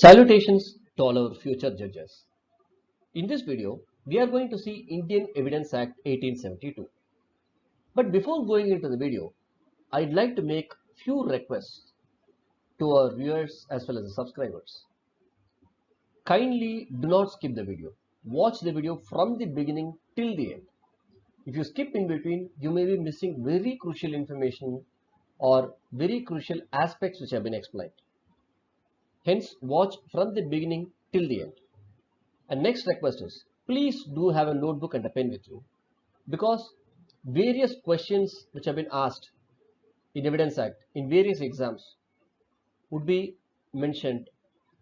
Salutations to all our future judges. In this video, we are going to see Indian Evidence Act 1872. But before going into the video, I'd like to make few requests to our viewers as well as the subscribers. Kindly do not skip the video. Watch the video from the beginning till the end. If you skip in between, you may be missing very crucial information or very crucial aspects which have been explained. Hence, watch from the beginning till the end. And next request is, please do have a notebook and a pen with you, because various questions which have been asked in Evidence Act in various exams would be mentioned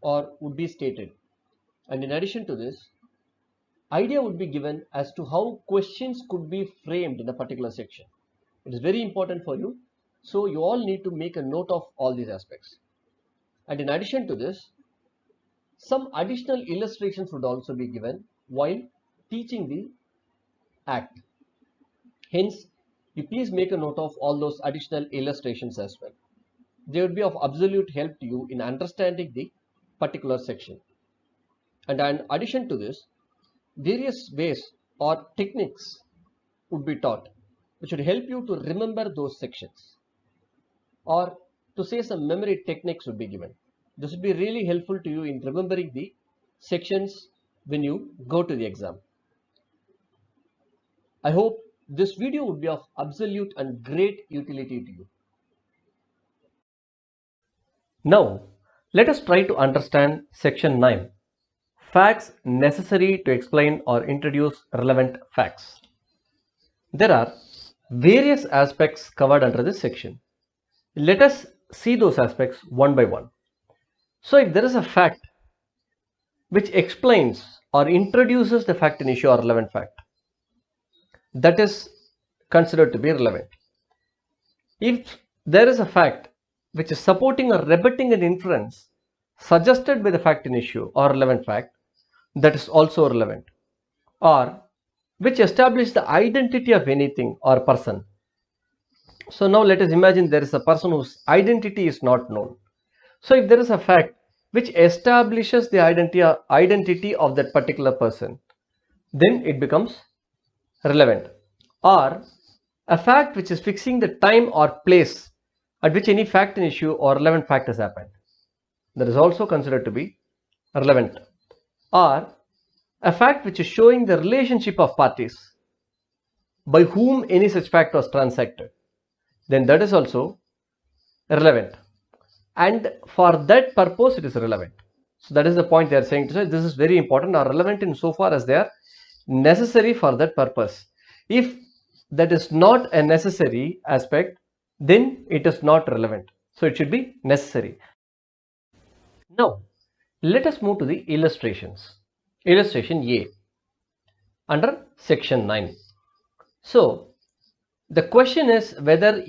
or would be stated. And in addition to this, idea would be given as to how questions could be framed in a particular section. It is very important for you. So you all need to make a note of all these aspects. And in addition to this, some additional illustrations would also be given while teaching the act. Hence, you please make a note of all those additional illustrations as well. They would be of absolute help to you in understanding the particular section. And in addition to this, various ways or techniques would be taught which would help you to remember those sections, or to say some memory techniques would be given. This would be really helpful to you in remembering the sections when you go to the exam. I hope this video would be of absolute and great utility to you. Now, let us try to understand section 9. Facts necessary to explain or introduce relevant facts. There are various aspects covered under this section. Let us see those aspects one by one. So if there is a fact which explains or introduces the fact in issue or relevant fact, that is considered to be relevant. If there is a fact which is supporting or rebutting an inference suggested by the fact in issue or relevant fact, that is also relevant. Or which establishes the identity of anything or person. So now let us imagine there is a person whose identity is not known. So if there is a fact which establishes the identity of that particular person, then it becomes relevant. Or a fact which is fixing the time or place at which any fact in issue or relevant fact has happened, that is also considered to be relevant. Or a fact which is showing the relationship of parties by whom any such fact was transacted, then that is also relevant. And for that purpose it is relevant. So that is the point they are saying to say this is very important, or relevant in so far as they are necessary for that purpose. If that is not a necessary aspect, then it is not relevant. So it should be necessary. Now let us move to the illustrations. Illustration A under section 9. So the question is whether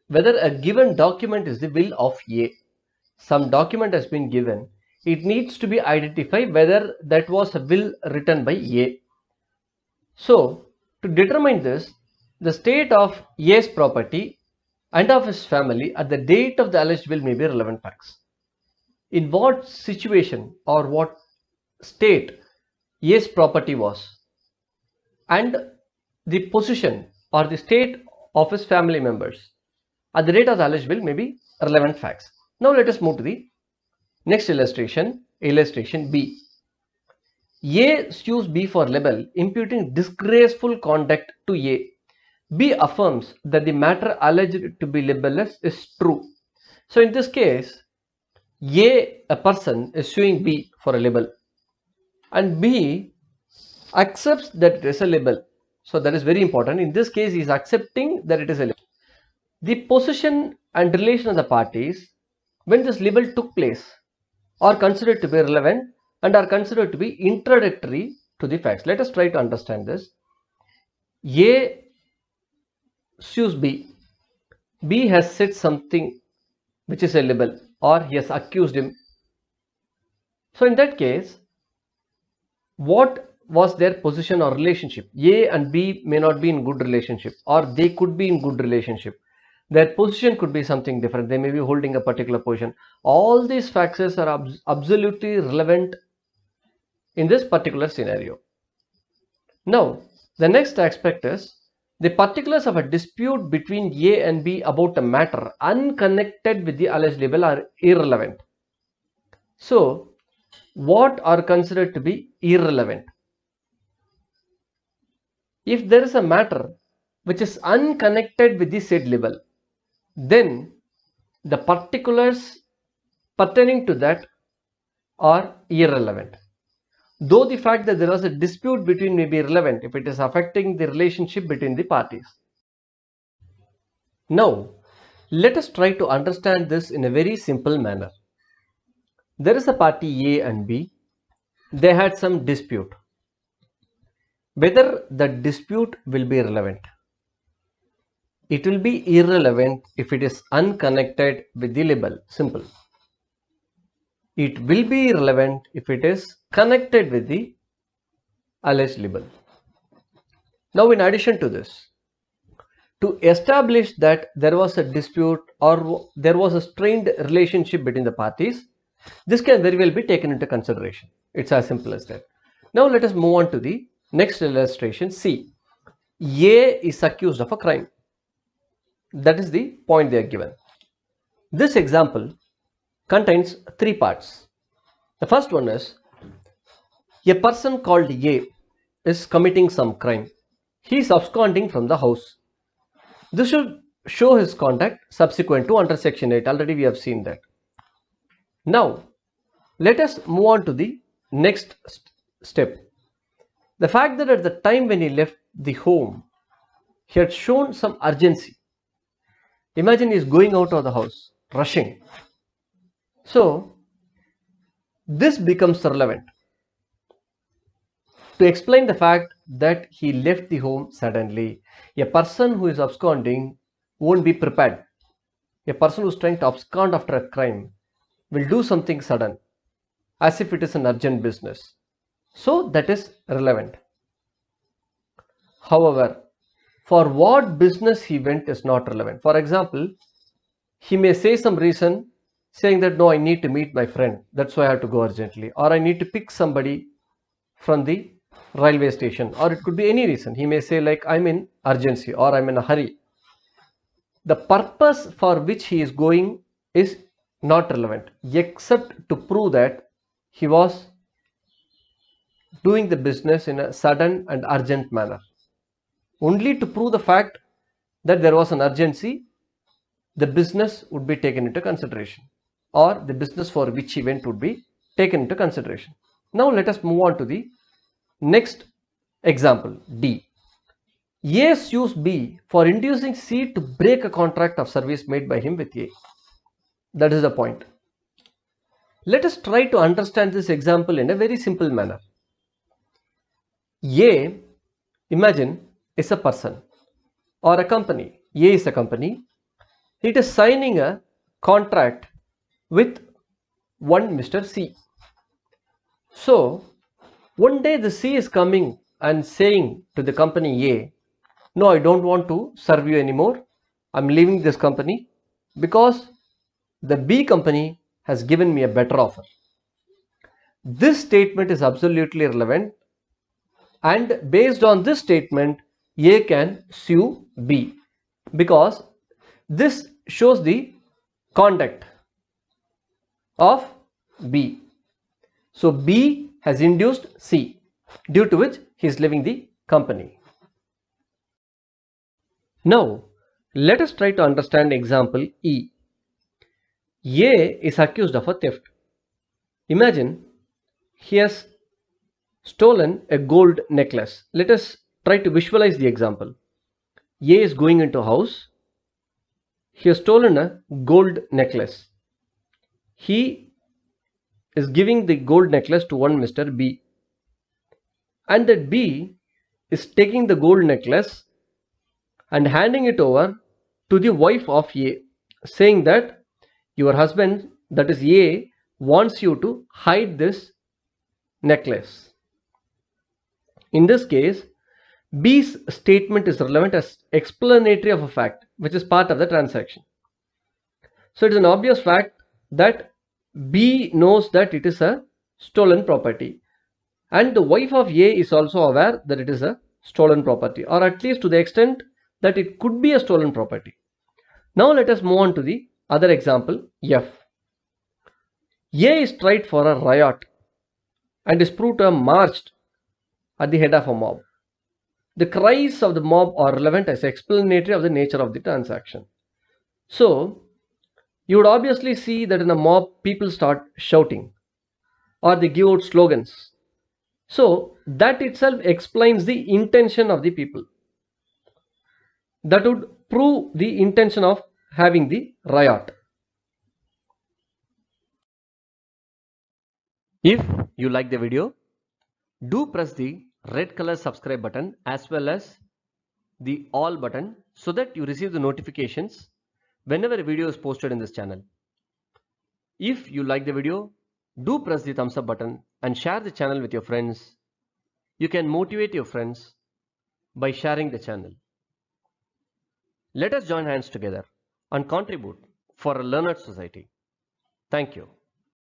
a given document is the will of A. Some document has been given. It needs to be identified whether that was a will written by A. So to determine this, the state of A's property and of his family at the date of the alleged will may be relevant facts. In what situation or what state A's property was, and the position or the state of his family members at the date of the alleged will may be relevant facts. Now let us move to the next illustration, illustration B. A sues B for libel, imputing disgraceful conduct to A. B affirms that the matter alleged to be libelous is true. So in this case, a person is suing B for a libel, and B accepts that it is a libel. So that is very important. In this case, he is accepting that it is a libel. The position and relation of the parties when this libel took place are considered to be relevant and are considered to be introductory to the facts. Let us try to understand this. A sues B. B has said something which is a libel, or he has accused him. So in that case, what was their position or relationship? A and B may not be in good relationship, or they could be in good relationship. Their position could be something different. They may be holding a particular position. All these factors are absolutely relevant in this particular scenario. Now, the next aspect is the particulars of a dispute between A and B about a matter unconnected with the alleged libel are irrelevant. So, what are considered to be irrelevant? If there is a matter which is unconnected with the said libel, then the particulars pertaining to that are irrelevant. Though the fact that there was a dispute between may be relevant if it is affecting the relationship between the parties. Now, let us try to understand this in a very simple manner. There is a party A and B. They had some dispute. Whether the dispute will be relevant? It will be irrelevant if it is unconnected with the libel. Simple. It will be relevant if it is connected with the alleged libel. Now, in addition to this, to establish that there was a dispute or there was a strained relationship between the parties, this can very well be taken into consideration. It's as simple as that. Now, let us move on to the next illustration. See, A is accused of a crime. That is the point they are given. This example contains three parts. The first one is a person called A is committing some crime. He is absconding from the house. This should show his conduct subsequent to under section 8. Already we have seen that. Now, let us move on to the next step. The fact that at the time when he left the home, he had shown some urgency. Imagine he is going out of the house, rushing. So, this becomes relevant to explain the fact that he left the home suddenly. A person who is absconding won't be prepared. A person who is trying to abscond after a crime will do something sudden, as if it is an urgent business. So, that is relevant. However, for what business he went is not relevant. For example, he may say some reason saying that no, I need to meet my friend, that's why I have to go urgently, or I need to pick somebody from the railway station, or it could be any reason. He may say like I'm in urgency or I'm in a hurry. The purpose for which he is going is not relevant except to prove that he was doing the business in a sudden and urgent manner. Only to prove the fact that there was an urgency, the business would be taken into consideration, or the business for which he went would be taken into consideration. Now let us move on to the next example, D. A sues B for inducing C to break a contract of service made by him with A. That is the point. Let us try to understand this example in a very simple manner. A, imagine, is a person or a company. A is a company. It is signing a contract with one Mr. C. So, one day the C is coming and saying to the company A, no, I don't want to serve you anymore. I'm leaving this company because the B company has given me a better offer. This statement is absolutely relevant, and based on this statement, A can sue B because this shows the conduct of B. So, B has induced C, due to which he is leaving the company. Now, let us try to understand example E. A is accused of a theft. Imagine he has stolen a gold necklace. Let us try to visualize the example. A is going into a house. He has stolen a gold necklace. He is giving the gold necklace to one Mr. B. And that B is taking the gold necklace and handing it over to the wife of A, saying that your husband, that is A, wants you to hide this necklace. In this case, B's statement is relevant as explanatory of a fact which is part of the transaction. So it is an obvious fact that B knows that it is a stolen property, and the wife of A is also aware that it is a stolen property, or at least to the extent that it could be a stolen property. Now let us move on to the other example, F. A is tried for a riot and is proved to have marched at the head of a mob. The cries of the mob are relevant as explanatory of the nature of the transaction. So you would obviously see that in a mob people start shouting or they give out slogans. So that itself explains the intention of the people. That would prove the intention of having the riot. If you like the video, do press the red color subscribe button as well as the all button so that you receive the notifications whenever a video is posted in this channel. If you like the video, do press the thumbs up button and share the channel with your friends. You can motivate your friends by sharing the channel. Let us join hands together and contribute for a learned society. Thank you.